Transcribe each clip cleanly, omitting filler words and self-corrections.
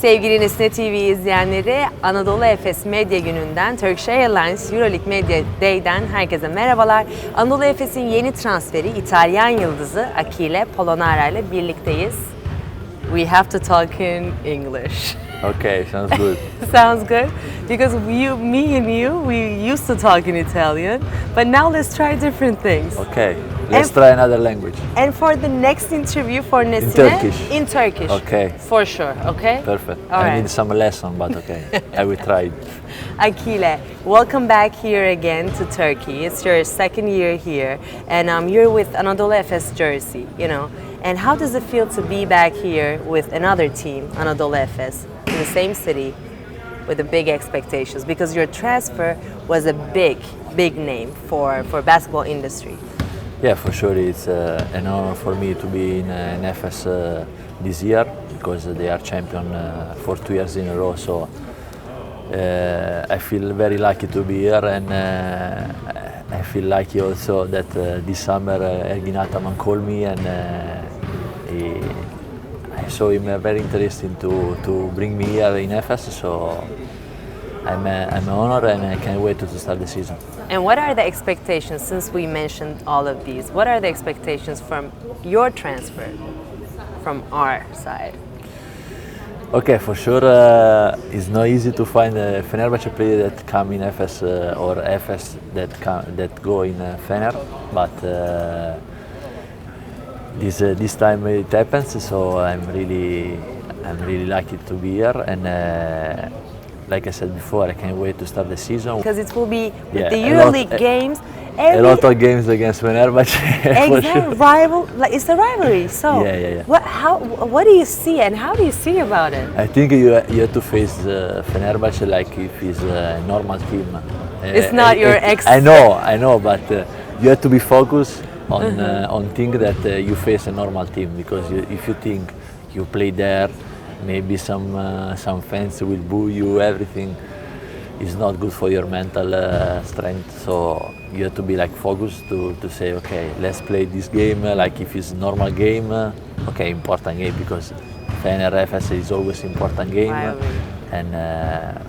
Sevgili Nesine TV izleyenleri, Anadolu Efes Medya Günü'nden Turkish Airlines EuroLeague Media Day'den herkese merhabalar. Anadolu Efes'in yeni transferi İtalyan yıldızı Achille Polonara ile birlikteyiz. We have to talk in English. Okay, sounds good. Sounds good. Because me and you, we used to talk in Italian, but now let's try different things. Okay, let's try another language. And for the next interview for Nesine, Turkish. In Turkish. Okay. For sure, okay? Perfect. All I right. need some lesson, but okay, I will try. Achille, welcome back here again to Turkey. It's your second year here, and you're with Anadolu Efes jersey, you know. And how does it feel to be back here with another team, Anadolu Efes, in the same city, with the big expectations? Because your transfer was a big name for basketball industry. Yeah, for sure, it's an honor for me to be in Efes this year because they are champion for 2 years in a row. So I feel very lucky to be here, and I feel lucky also that this summer Ergin Ataman called me, and I saw him very interesting to bring me here in Efes. So I'm an honor, and I can't wait to start the season. And what are the expectations, since we mentioned all of these, what are the expectations from your transfer, from our side? Okay, for sure, it's not easy to find a Fenerbahce player that come in Efes or Efes that go in Fener, but this time it happens. So I'm really lucky to be here, and like I said before, I can't wait to start the season. Because it will be Yeah, the EuroLeague games. A lot of games against Fenerbahce. For sure. Rival, like it's a rivalry. So Yeah. what do you see, and how do you see about it? I think you have to face Fenerbahce like if it's a normal team. It's not your ex. I know, but you have to be focused on things that you face a normal team, because if you think you play there, maybe some fans will boo you. Everything is not good for your mental strength. So you have to be like focused to say, okay, let's play this game like if it's a normal game. Okay, important game, because Fener Efes is always important game. And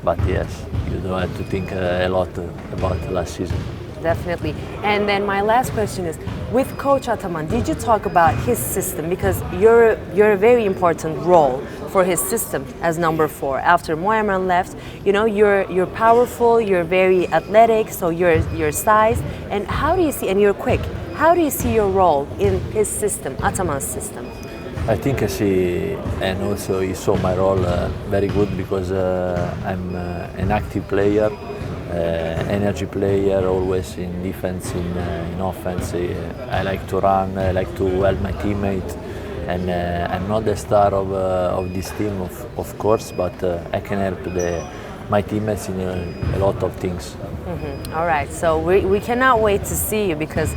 but yes, you don't have to think a lot about the last season. Definitely. And then my last question is, with Coach Ataman, did you talk about his system? Because you're a very important role for his system as number 4. After Moerman left, you know, you're powerful, you're very athletic, so your size. And how do you see, and you're quick, how do you see your role in his system, Ataman's system? I think I see, and also he saw my role very good, because I'm an active player, energy player, always in defense, in offense. I like to run, I like to help my teammate, and I'm not the star of this team, of course, but I can help my teammates in a lot of things. Mm-hmm. All right, so we cannot wait to see you, because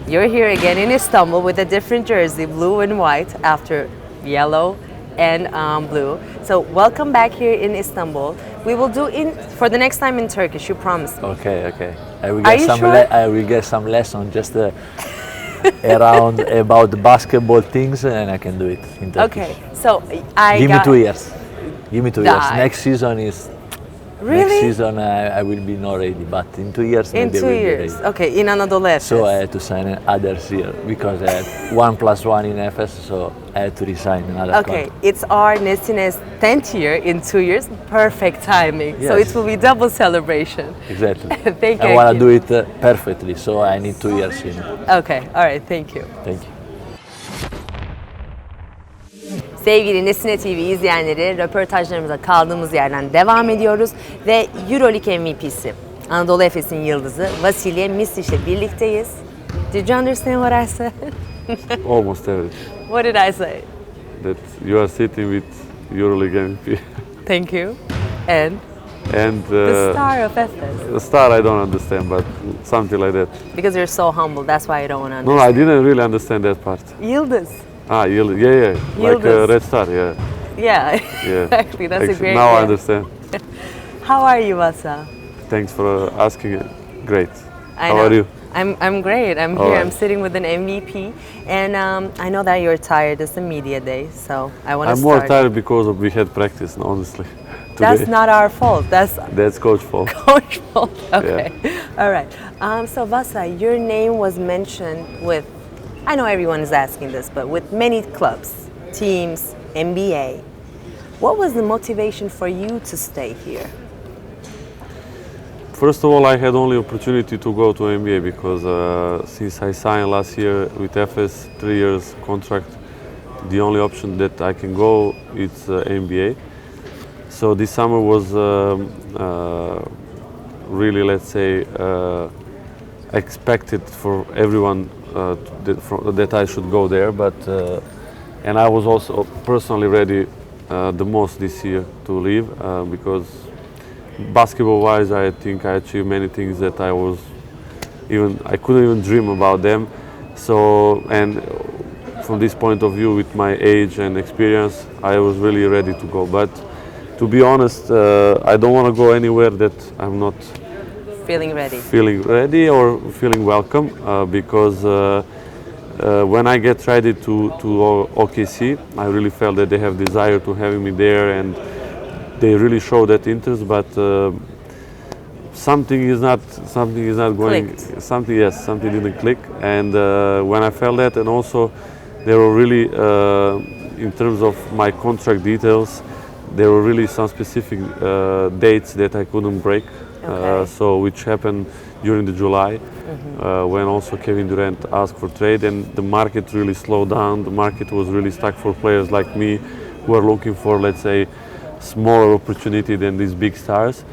you're here again in Istanbul with a different jersey, blue and white, after yellow and blue. So welcome back here in Istanbul. We will do for the next time in Turkish, you promise me. Okay. I will Are get you some. sure? I will get some lesson just around about the basketball things, and I can do it in Turkish. Okay, so Give me 2 years. Give me 2 years. Die. Next season is. Really? Next season I will be not ready, but in 2 years In maybe 2 I will years, be ready. okay, in Anadolu Efes. So I had to sign others here, because I had 1+1 in Efes, so I had to resign another Okay, contract. it's our Nesine's 10th year in 2 years, perfect timing. So Yes. it will be double celebration. Exactly. Thank you. I want to do it perfectly, so I need 2 years in. Okay, all right, thank you. Thank you. Sevgili Nesine TV izleyenleri, röportajlarımıza kaldığımız yerden devam ediyoruz ve EuroLeague MVP'si, Anadolu Efes'in yıldızı Vasilije Micic'le birlikteyiz. Did you understand what I said? Almost everything. What did I say? That you are sitting with EuroLeague MVP Thank you. And and the star of Efes. the star. I don't understand, but something like that. Because you're so humble, that's why you don't No, understand. I didn't really understand that part. Yıldız. Yeah, like Yıldız. Red Star. Yeah, Yeah, yeah. exactly. That's a great Now I name. understand. How are you, Vasa? Thanks for asking. Great. I How know. are you? I'm great. I'm All here. right. I'm sitting with an MVP, and I know that you're tired. It's a media day, so I want to I'm start. more tired because we had practice, honestly. That's Today. not our fault. That's Coach fault. coach fault. Okay. All right. So Vasa, your name was mentioned with, I know everyone is asking this, but with many clubs, teams, NBA. What was the motivation for you to stay here? First of all, I had only opportunity to go to NBA because since I signed last year with Efes 3 years contract, the only option that I can go is NBA. So this summer was really, let's say, expected for everyone that I should go there. But and I was also personally ready the most this year to leave because basketball-wise, I think I achieved many things that I couldn't even dream about them. So, and from this point of view, with my age and experience, I was really ready to go. But to be honest, I don't want to go anywhere that I'm not Feeling ready or feeling welcome because when I get ready to OKC, I really felt that they have desire to having me there and they really show that interest, but something is not going. Clicked. Something didn't click, and when I felt that, and also there were really in terms of my contract details, there were really some specific dates that I couldn't break. Okay. So which happened during the July, when also Kevin Durant asked for trade, and the market really slowed down. The market was really stuck for players like me, who are looking for, let's say, smaller opportunity than these big stars.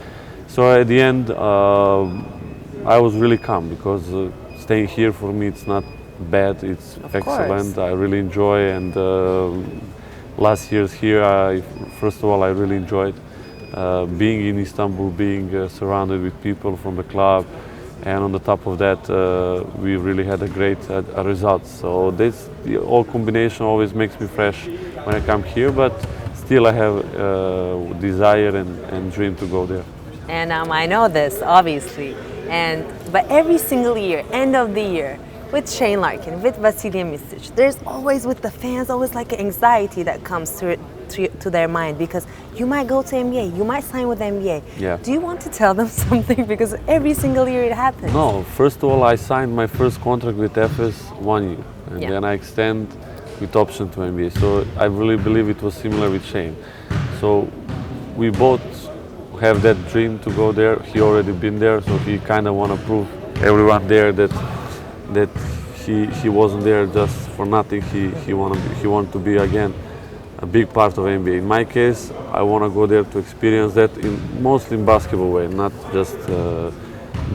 So at the end, I was really calm because staying here for me it's not bad. It's excellent. I really enjoy, and last year's here, first of all, I really enjoyed being in Istanbul, being surrounded with people from the club, and on the top of that, we really had a great result. So the whole combination always makes me fresh when I come here, but still I have desire and dream to go there. And I know this, obviously. But every single year, end of the year, with Shane Larkin, with Vasilij Micic, there's always with the fans, always like an anxiety that comes to their mind because you might go to NBA, you might sign with NBA. Yeah. Do you want to tell them something? Because every single year it happens. No, first of all, I signed my first contract with Efes 1 year, and then I extend with option to NBA. So I really believe it was similar with Shane. So we both have that dream to go there. He already been there, so he kind of want to prove everyone there that he wasn't there just for nothing. He wanted to be again a big part of NBA. In my case, I want to go there to experience that mostly in basketball way, not just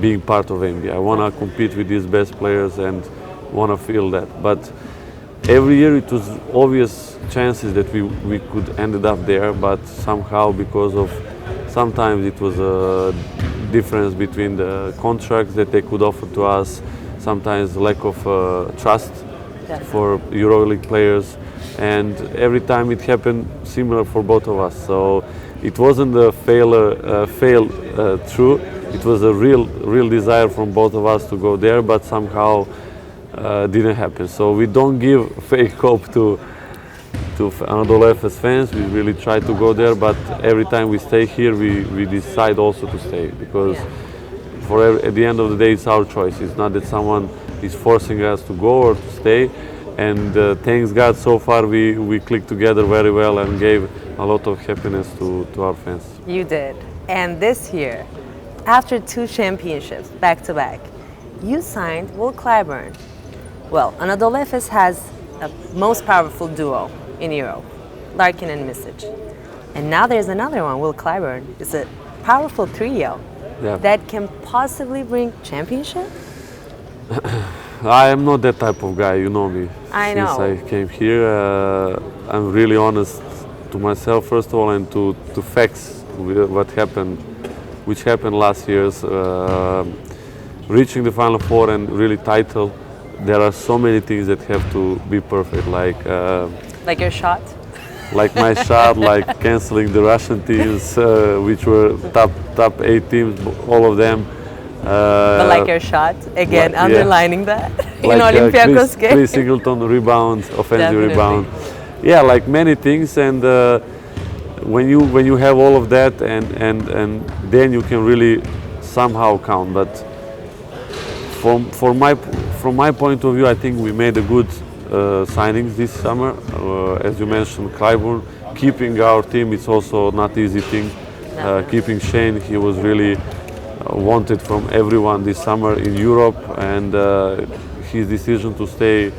being part of NBA. I want to compete with these best players and want to feel that. But every year it was obvious chances that we could ended up there, but somehow because of sometimes it was a difference between the contracts that they could offer to us, sometimes lack of trust for EuroLeague players, and every time it happened similar for both of us. So it wasn't a fail through. It was a real desire from both of us to go there, but somehow didn't happen. So we don't give fake hope to Anadolu Efes fans. We really try to go there, but every time we stay here, we decide also to stay because at the end of the day, it's our choice. It's not that someone is forcing us to go or to stay. And thanks God, so far we clicked together very well and gave a lot of happiness to our fans. You did. And this year, after 2 championships back to back, you signed with Clyburn. Well, Anadolu Efes has a most powerful duo in Europe, Larkin and Micic. And now there's another one, Will Clyburn. It's a powerful trio that can possibly bring championship? I am not that type of guy, you know me. I know. Since I came here, I'm really honest to myself first of all, and to facts what happened, which happened last year's reaching the Final Four and really title. There are so many things that have to be perfect, like your shot? Like my shot, like canceling the Russian teams, which were top 8 teams, all of them. But like your shot, again, yeah. underlining that in like Olympiacos game. Chris Singleton rebound, offensive Definitely. rebound. Yeah, like many things, and when you have all of that, and then you can really somehow count. But from my point of view, I think we made a good signings this summer. As you mentioned, Clyburn, keeping our team, it's also not easy thing. Keeping Shane, he was really wanted from everyone this summer in Europe, and his decision to stay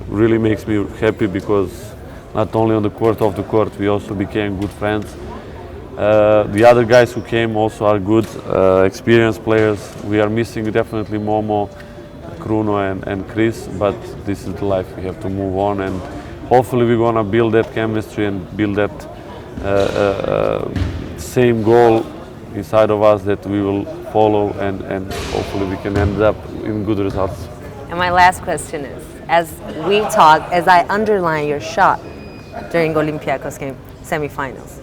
really makes me happy, because not only on the court, off the court, we also became good friends. The other guys who came also are good, experienced players. We are missing definitely Momo, Kruno and Chris, but this is the life. We have to move on, and hopefully we're gonna build that chemistry and build that same goal inside of us that we will follow, and hopefully we can end up in good results. And my last question is, as we talk, as I underline your shot during Olympiacos game semifinals,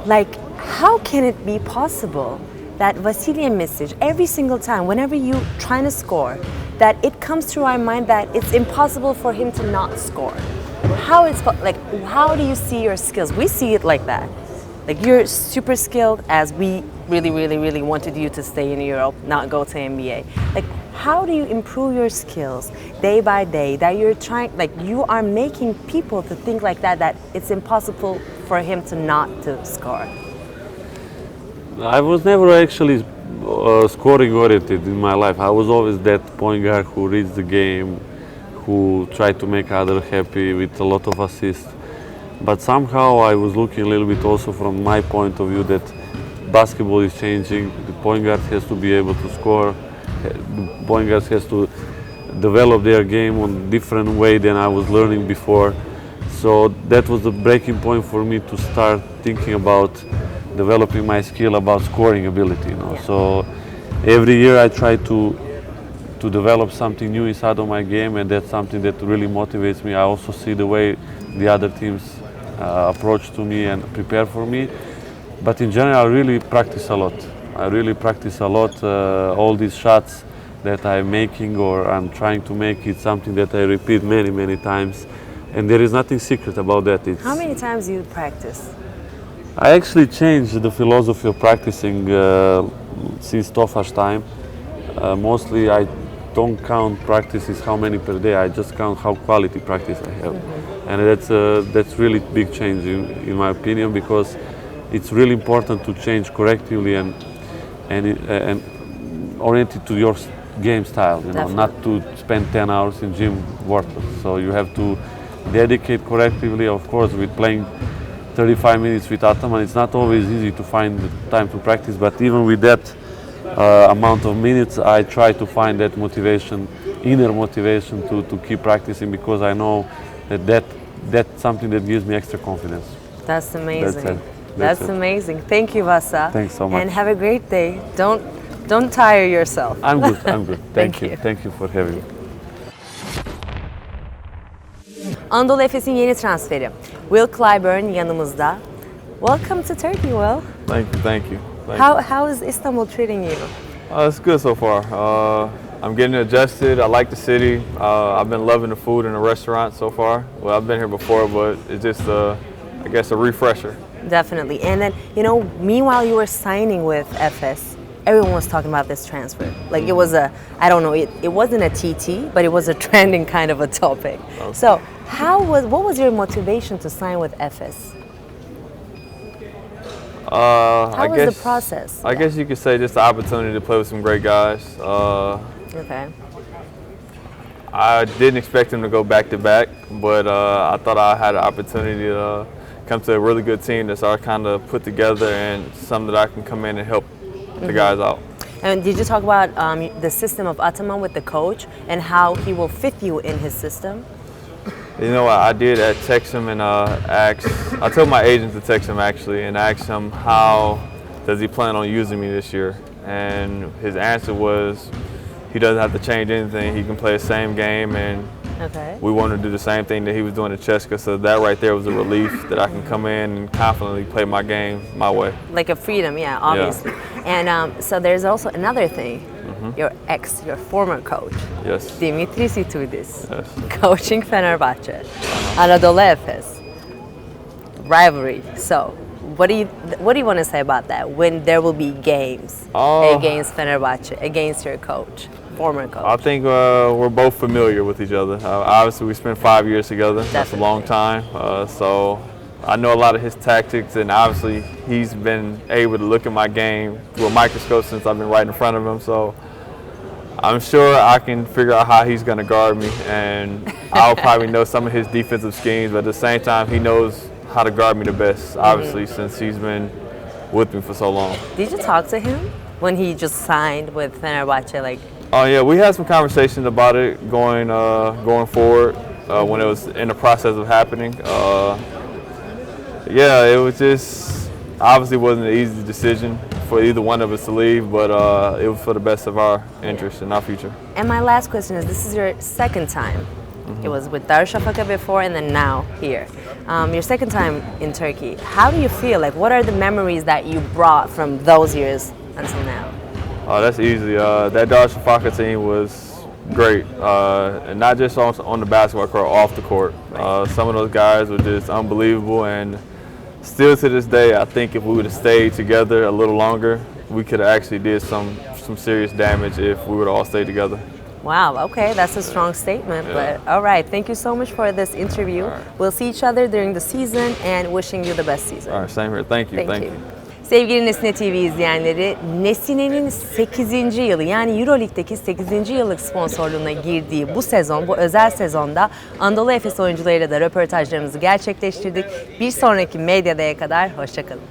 like, how can it be possible that Vasilij Micic, every single time, whenever you trying to score, that it comes through our mind that it's impossible for him to not score? How do you see your skills? We see it like that. Like, you're super skilled, as we really wanted you to stay in Europe, not go to NBA. Like, how do you improve your skills day by day, that you're trying, like, you are making people to think like that it's impossible for him to not to score? I was never actually scoring oriented in my life. I was always that point guard who reads the game, who tried to make others happy with a lot of assists. But somehow I was looking a little bit also from my point of view that basketball is changing. The point guard has to be able to score. The point guard has to develop their game on a different way than I was learning before. So that was the breaking point for me to start thinking about developing my skill about scoring ability. So every year I try to develop something new inside of my game, and that's something that really motivates me. I also see the way the other teams approach to me and prepare for me. But in general, I really practice a lot. All these shots that I'm making or I'm trying to make, it's something that I repeat many times. And there is nothing secret about that. How many times do you practice? I actually changed the philosophy of practicing since Tofaş time. Mostly I don't count practices how many per day, I just count how quality practice I have. And that's really big change in my opinion, because it's really important to change correctively and oriented to your game style, not to spend 10 hours in gym worthless. So you have to dedicate correctively. Of course, with playing 35 minutes with Ataman, it's not always easy to find the time to practice, but even with that amount of minutes, I try to find that motivation, inner motivation to keep practicing, because I know that's something that gives me extra confidence. That's amazing. That's it. Amazing. Thank you, Vasa. Thanks so much. And have a great day. Don't tire yourself. I'm good. Thank you. Thank you for having me. Anadolu Efes'in yeni transferi Will Clyburn yanımızda. Welcome to Turkey, Will. Thank you. How is Istanbul treating you? It's good so far. I'm getting adjusted. I like the city. I've been loving the food in the restaurant so far. Well, I've been here before, but it's just, I guess, a refresher. Definitely. And then, meanwhile you were signing with Efes, everyone was talking about this transfer. Like, it was it wasn't a TT, but it was a trending kind of a topic. Okay. So, what was your motivation to sign with Efes? How was the process? I guess you could say just the opportunity to play with some great guys. Okay. I didn't expect him to go back to back, but I thought I had an opportunity to come to a really good team that's all kind of put together, and something that I can come in and help the guys out. And did you talk about the system of Ataman with the coach and how he will fit you in his system? You know what, I did text him and I told my agent to text him actually and ask him how does he plan on using me this year, and his answer was he doesn't have to change anything. He can play the same game and Okay. We wanted to do the same thing that he was doing at Cheska, so that right there was a relief that I can come in and confidently play my game my way. Like a freedom, yeah, obviously. And so there's also another thing. Your former coach, Yes. Deniz İtoudis, Yes. coaching Fenerbahçe, Anadolu Efes, rivalry. So, what do you want to say about that when there will be games against Fenerbahçe, against your coach, former coach? I think we're both familiar with each other. Obviously, we spent 5 years together. That's a long time. So I know a lot of his tactics, and obviously he's been able to look at my game through a microscope since I've been right in front of him. So I'm sure I can figure out how he's going to guard me, and I'll probably know some of his defensive schemes, but at the same time, he knows how to guard me the best, obviously, since he's been with me for so long. Did you talk to him when he just signed with Fenerbahçe? Like, Oh yeah, we had some conversations about it going forward when it was in the process of happening. Yeah, it was just obviously wasn't an easy decision for either one of us to leave, but it was for the best of our interest and our future. and my last question is: this is your second time. It was with Darüşşafaka before, and then now here. Your second time in Turkey. How do you feel? Like, what are the memories that you brought from those years until now? Oh, that's easy. That Darüşşafaka team was great, and not just on the basketball court, off the court. Some of those guys were just unbelievable, and still to this day, I think if we would have stayed together a little longer, we could have actually did some serious damage if we would all stay together. Wow, okay, that's a strong statement, but all right. Thank you so much for this interview. We'll see each other during the season and wishing you the best season. All right, same here. Thank you. Thank you. Sevgili Nesine TV izleyenleri, Nesine'nin 8. yılı yani EuroLeague'deki 8. yıllık sponsorluğuna girdiği bu sezon, bu özel sezonda Anadolu Efes oyuncularıyla da röportajlarımızı gerçekleştirdik. Bir sonraki Medya'daya kadar hoşça kalın.